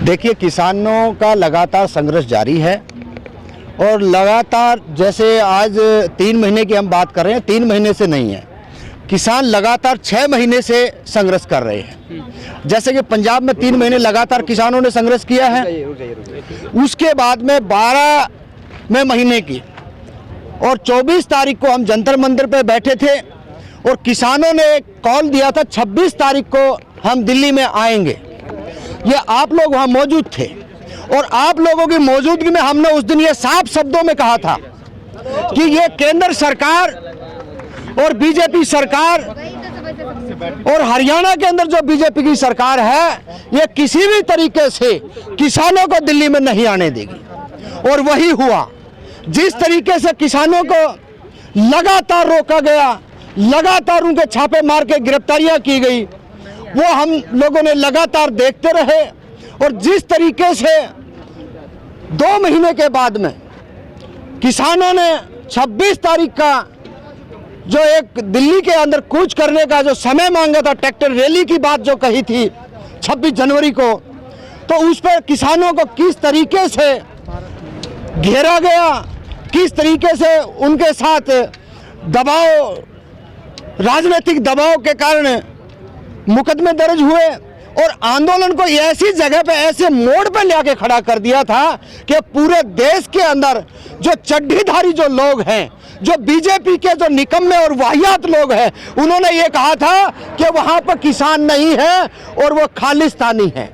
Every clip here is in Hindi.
देखिए, किसानों का लगातार संघर्ष जारी है और लगातार, जैसे आज 3 महीने की हम बात कर रहे हैं, 3 महीने से नहीं है, किसान लगातार 6 महीने से संघर्ष कर रहे हैं। जैसे कि पंजाब में 3 महीने लगातार किसानों ने संघर्ष किया है, उसके बाद में 12वें महीने की और 24 तारीख को हम जंतर मंतर पर बैठे थे और किसानों ने कॉल दिया था 26 तारीख को हम दिल्ली में आएंगे। ये आप लोग वहाँ मौजूद थे और आप लोगों की मौजूदगी में हमने उस दिन ये साफ शब्दों में कहा था कि ये केंद्र सरकार और बीजेपी सरकार और हरियाणा के अंदर जो बीजेपी की सरकार है, ये किसी भी तरीके से किसानों को दिल्ली में नहीं आने देगी। और वही हुआ। जिस तरीके से किसानों को लगातार रोका गया, लगातार उनके छापे मार के गिरफ्तारियां की गई, वो हम लोगों ने लगातार देखते रहे। और जिस तरीके से 2 महीने के बाद में किसानों ने 26 तारीख का जो एक दिल्ली के अंदर कूच करने का जो समय मांगा था, ट्रैक्टर रैली की बात जो कही थी 26 जनवरी को, तो उस पर किसानों को किस तरीके से घेरा गया, किस तरीके से उनके साथ दबाव, राजनीतिक दबाव के कारण मुकदमे दर्ज हुए और आंदोलन को ऐसी जगह पे, ऐसे मोड़ पे लेके खड़ा कर दिया था कि पूरे देश के अंदर जो चड्ढीधारी जो लोग हैं, जो बीजेपी के जो निकम्मे और वाहियात लोग हैं, उन्होंने ये कहा था कि वहां पर किसान नहीं है और वो खालिस्तानी है।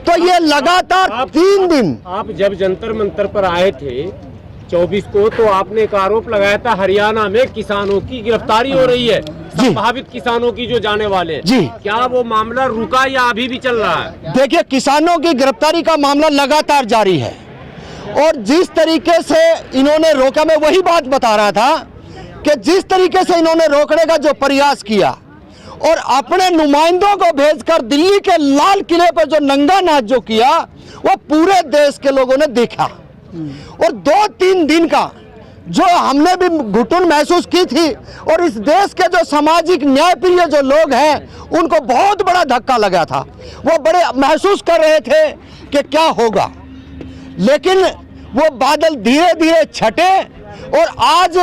तो ये लगातार 3 दिन। आप जब जंतर मंतर पर आए थे 24 को, तो आपने एक आरोप लगाया था हरियाणा में किसानों की गिरफ्तारी हो रही है, संभावित किसानों की जो जाने वाले हैं। जी, क्या वो मामला रुका या अभी भी चल रहा है? देखिए, किसानों की गिरफ्तारी का मामला लगातार जारी है और जिस तरीके से इन्होंने रोका, मैं वही बात बता रहा था कि जिस तरीके से इन्होंने रोकने का जो प्रयास किया और अपने नुमाइंदों को भेजकर दिल्ली के लाल किले पर जो नंगा नाच जो किया, वो पूरे देश के लोगों ने देखा। और 2-3 दिन का जो हमने भी घुटन महसूस की थी और इस देश के जो सामाजिक न्याय प्रिय जो लोग हैं, उनको बहुत बड़ा धक्का लगा था। वो बड़े महसूस कर रहे थे कि क्या होगा, लेकिन वो बादल धीरे धीरे छटे और आज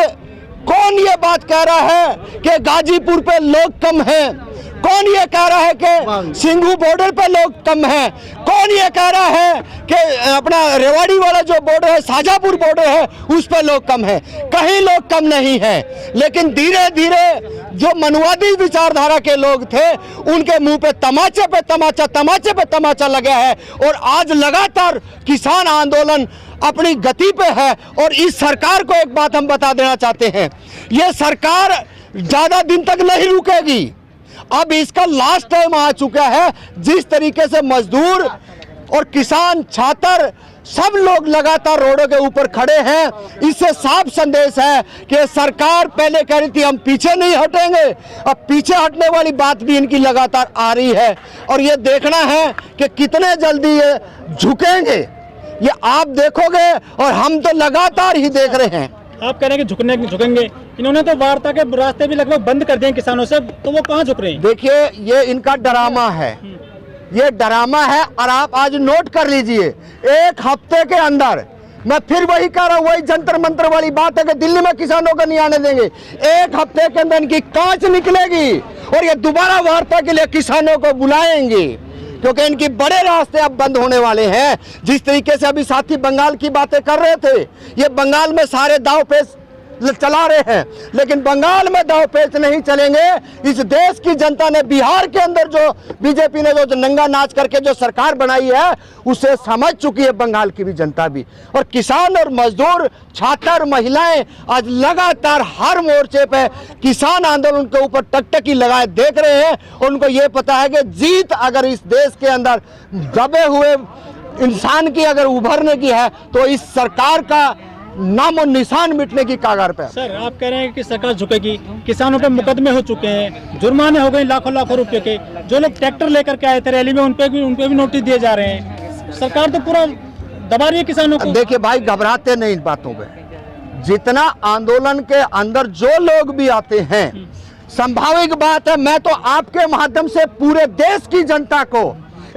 कौन ये बात कह रहा है कि गाजीपुर पे लोग कम हैं? कौन ये कह रहा है कि सिंघू बॉर्डर पे लोग कम हैं? कौन ये कह रहा है कि अपना रेवाड़ी वाला जो बॉर्डर है, शाजापुर बॉर्डर है, उस पे लोग कम हैं? कहीं लोग कम नहीं है। लेकिन धीरे धीरे जो मनुवादी विचारधारा के लोग थे, उनके मुंह पे तमाचे पे तमाचा, तमाचे पे तमाचा लगा है और आज लगातार किसान आंदोलन अपनी गति पे है। और इस सरकार को एक बात हम बता देना चाहते हैं, ये सरकार ज्यादा दिन तक नहीं रुकेगी। अब इसका लास्ट टाइम आ चुका है। जिस तरीके से मजदूर और किसान, छात्र, सब लोग लगातार रोडों के ऊपर खड़े हैं, इससे साफ संदेश है कि सरकार पहले कह रही थी हम पीछे नहीं हटेंगे, अब पीछे हटने वाली बात भी इनकी लगातार आ रही है। और ये देखना है कि कितने जल्दी ये झुकेंगे, ये आप देखोगे और हम तो लगातार ही देख रहे हैं। आप कह रहे हैं कि झुकेंगे, इन्होंने तो वार्ता के रास्ते भी लगभग बंद कर दिए किसानों से, तो वो कहाँ झुक रहे हैं? देखिए, ये इनका ड्रामा है, ये ड्रामा है। और आप आज नोट कर लीजिए, 1 हफ्ते के अंदर, मैं फिर वही कह रहा हूँ, वही जंतर मंतर वाली बात है कि दिल्ली में किसानों को नहीं आने देंगे। 1 हफ्ते के अंदर इनकी कांच निकलेगी और ये दोबारा वार्ता के लिए किसानों को बुलाएंगे, क्योंकि इनके बड़े रास्ते अब बंद होने वाले हैं। जिस तरीके से अभी साथी बंगाल की बातें कर रहे थे, ये बंगाल में सारे दाव पेच चला रहे हैं, लेकिन बंगाल में दाव पेच नहीं चलेंगे। इस देश की जनता ने बिहार के अंदर जो बीजेपी ने जो नंगा नाच करके जो सरकार बनाई है, उसे समझ चुकी है बंगाल की भी जनता भी। और किसान और मजदूर, छात्र, महिलाएं आज लगातार हर मोर्चे पे किसान आंदोलन के ऊपर टकटकी लगाए देख रहे हैं। उनको ये पता है कि जीत अगर इस देश के अंदर दबे हुए इंसान की अगर उभरने की है, तो इस सरकार का नामो निशान मिटने की कागार पे। सर, आप कह रहे हैं कि सरकार झुकेगी, किसानों पे मुकदमे हो चुके हैं, जुर्माने हो गए लाखों लाखों रुपए के, जो लोग ट्रैक्टर लेकर के आए थे रैली में, उनपे भी नोटिस दिए जा रहे हैं। सरकार तो पूरा दबा रही है किसानों को। देखिए भाई, घबराते नहीं इन बातों पे, जितना आंदोलन के अंदर जो लोग भी आते हैं, संभाविक बात है, मैं तो आपके माध्यम से पूरे देश की जनता को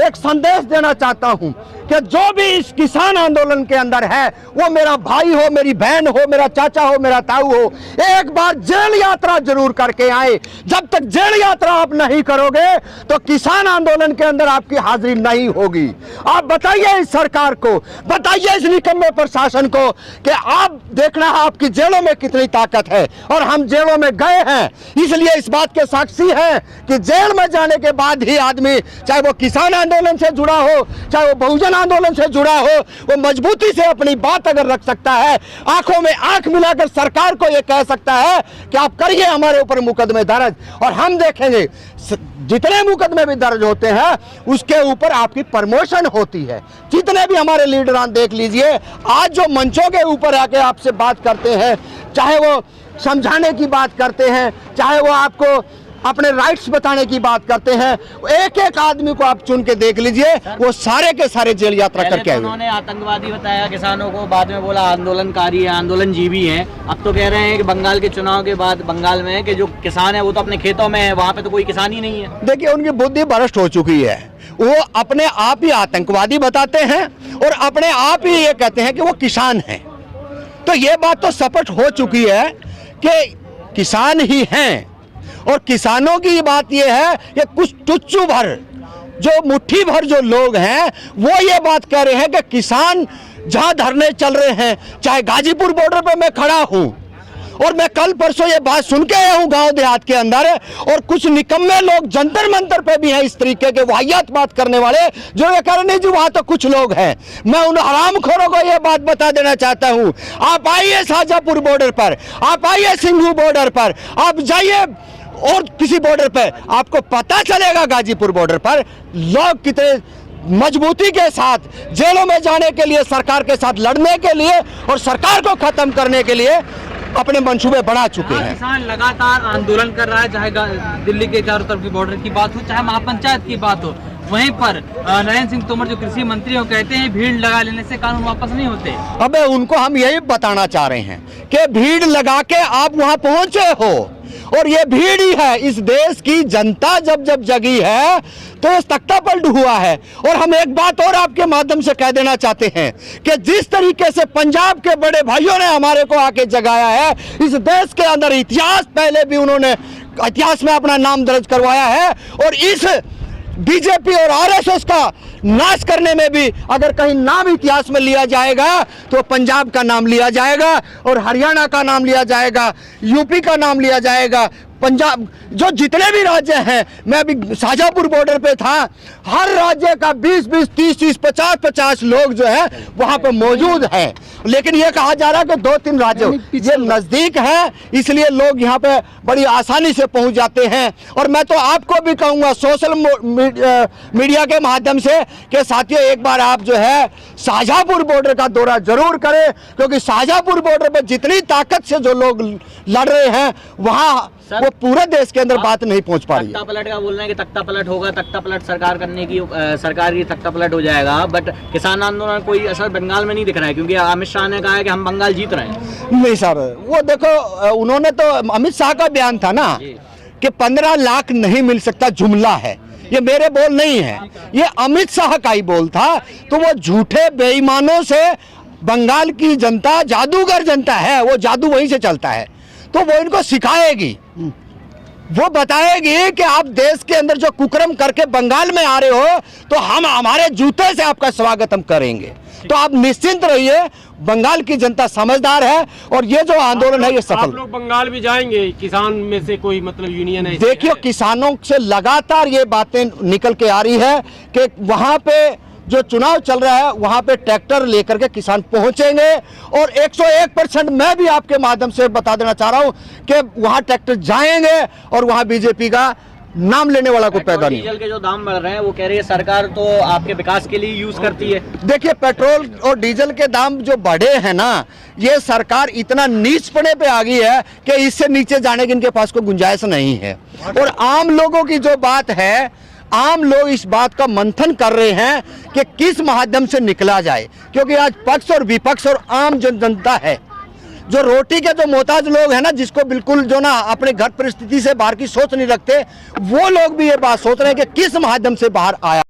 एक संदेश देना चाहता हूं कि जो भी इस किसान आंदोलन के अंदर है, वो मेरा भाई हो, मेरी बहन हो, मेरा चाचा हो, मेरा ताऊ हो, एक बार जेल यात्रा जरूर करके आए। जब तक जेल यात्रा आप नहीं करोगे तो किसान आंदोलन के अंदर आपकी हाजिरी नहीं होगी। आप बताइए इस सरकार को, बताइए इस निकम्मे प्रशासन को कि आप देखना आपकी जेलों में कितनी ताकत है, और हम जेलों में गए हैं, इसलिए इस बात के साक्षी हैं कि जेल में जाने के बाद ही आदमी, चाहे वो किसान आंदोलन से जुड़ा हो, चाहे वो बहुजन आंदोलन से जुड़ा हो, वो मजबूती से अपनी बात अगर रख सकता है, आंखों में आंख मिलाकर सरकार को ये कह सकता है कि आप करिए हमारे ऊपर मुकदमे दर्ज, और हम देखेंगे जितने मुकदमे भी दर्ज होते हैं उसके ऊपर आपकी प्रमोशन होती है। जितने भी हमारे लीडरान देख लीजिए, आज जो मंचों के ऊपर आके आपसे बात करते हैं, चाहे वो समझाने की बात करते हैं, चाहे वो आपको अपने राइट्स बताने की बात करते हैं, एक एक आदमी को आप चुन के देख लीजिए, वो सारे के सारे जेल यात्रा करके आए। उन्होंने आतंकवादी बताया किसानों को, बाद में बोला आंदोलनकारी है, आंदोलनजीवी हैं। अब तो कह रहे हैं कि बंगाल के चुनाव के बाद बंगाल में कि जो किसान है वो तो अपने खेतों में है, वहाँ पे तो कोई किसान ही नहीं है। देखिए, उनकी बुद्धि भ्रष्ट हो चुकी है। वो अपने आप ही आतंकवादी बताते हैं और अपने आप ही ये कहते हैं कि वो किसान हैं। तो ये बात तो स्पष्ट हो चुकी है कि किसान ही हैं, और किसानों की बात यह है कि कुछ टुच्चू भर, जो मुट्ठी भर जो लोग हैं, वो ये बात कह रहे हैं कि किसान जहां धरने चल रहे हैं, चाहे गाजीपुर बॉर्डर पे मैं खड़ा हूं, और मैं कल परसों ये बात सुन के आया हूं गांव देहात के अंदर, और कुछ निकम्मे लोग जंतर मंतर पे भी हैं इस तरीके के वाहियात बात करने वाले, जो ये कह रहे नहीं जी वहां तो कुछ लोग हैं। मैं उन हरामखोरों को ये बात बता देना चाहता हूं, आप आइए शाहजहांपुर बॉर्डर पर, आप आइए सिंघू बॉर्डर पर, आप जाइए और किसी बॉर्डर पे, आपको पता चलेगा गाजीपुर बॉर्डर पर लोग कितने मजबूती के साथ जेलों में जाने के लिए, सरकार के साथ लड़ने के लिए और सरकार को खत्म करने के लिए अपने मंसूबे बढ़ा चुके हैं। किसान लगातार आंदोलन कर रहा है, चाहे दिल्ली के चारों तरफ की बॉर्डर की बात हो, चाहे महापंचायत की बात हो। वहीं पर नरेंद्र सिंह तोमर जो कृषि मंत्री हो कहते हैं भीड़ लगा लेने से कानून वापस नहीं होते। अबे उनको हम यही बताना चाह रहे हैं कि भीड़ लगा के आप वहां पहुंचे हो, और ये भीड़ ही है। इस देश की जनता जब जब जगी है तो इस तख्ता पलट हुआ है। और हम एक बात और आपके माध्यम से कह देना चाहते हैं कि जिस तरीके से पंजाब के बड़े भाइयों ने हमारे को आके जगाया है, इस देश के अंदर इतिहास, पहले भी उन्होंने इतिहास में अपना नाम दर्ज करवाया है, और इस बीजेपी और आरएसएस का नाश करने में भी अगर कहीं नाम इतिहास में लिया जाएगा तो पंजाब का नाम लिया जाएगा, और हरियाणा का नाम लिया जाएगा, यूपी का नाम लिया जाएगा, पंजाब, जो जितने भी राज्य हैं। मैं अभी शाहजहांपुर बॉर्डर पे था, हर राज्य का 20-20, 30-30, 50-50 लोग जो है वहां पे मौजूद हैं। लेकिन ये कहा जा रहा है कि 2-3 राज्य ये नजदीक है, इसलिए लोग यहाँ पे बड़ी आसानी से पहुंच जाते हैं। और मैं तो आपको भी कहूँगा सोशल मीडिया के माध्यम से कि साथियों, एक बार आप जो है शाहजहांपुर बॉर्डर का दौरा जरूर करें, क्योंकि शाहजहांपुर बॉर्डर पे जितनी ताकत से जो लोग लड़ रहे हैं, वहाँ वो पूरे देश के अंदर बात नहीं पहुंच पा रही है। तख्ता पलट का बोल रहे हैं कि तख्ता पलट होगा, तख्ता पलट सरकार करने की, सरकार की तख्ता पलट हो जाएगा, बट किसान आंदोलन कोई असर बंगाल में नहीं दिख रहा है, क्योंकि अमित शाह ने कहा है कि हम बंगाल जीत रहे हैं। नहीं सर, वो देखो, उन्होंने तो, अमित शाह का बयान था ना कि 15 लाख नहीं मिल सकता, जुमला है, ये मेरे बोल नहीं है, ये अमित शाह का ही बोल था। तो वो झूठे बेईमानों से बंगाल की जनता जादूगर जनता है, वो जादू वहीं से चलता है, तो वो इनको सिखाएगी, वो बताएगी कि आप देश के अंदर जो कुकर्म करके बंगाल में आ रहे हो, तो हम हमारे जूते से आपका स्वागत हम करेंगे। तो आप निश्चिंत रहिए, बंगाल की जनता समझदार है, और ये जो आंदोलन है ये सफल। आप लोग बंगाल भी जाएंगे, किसान में से कोई मतलब यूनियन है? देखिए, किसानों से लगातार ये बातें निकल के आ रही है कि वहां पे जो चुनाव चल रहा है वहां पे ट्रैक्टर लेकर के किसान पहुंचेंगे, और 101% मैं भी आपके माध्यम से बता देना चाह रहा हूं कि वहां ट्रैक्टर जाएंगे, और वहां बीजेपी का नाम लेने वाला कोई पैदा नहीं। डीजल के जो दाम बढ़ रहे हैं, वो कह रही है सरकार तो आपके विकास के लिए यूज करती है। देखिए, पेट्रोल और डीजल के दाम जो बढ़े हैं ना, ये सरकार इतना नीच पड़े पे आ गई है कि इससे नीचे जाने की इनके पास कोई गुंजाइश नहीं है। और आम लोगों की जो बात है, आम लोग इस बात का मंथन कर रहे हैं कि किस माध्यम से निकला जाए, क्योंकि आज पक्ष और विपक्ष और आम जनता है जो रोटी के जो मोहताज लोग हैं ना, जिसको बिल्कुल जो ना अपने घर परिस्थिति से बाहर की सोच नहीं रखते, वो लोग भी ये बात सोच रहे हैं कि किस माध्यम से बाहर आया।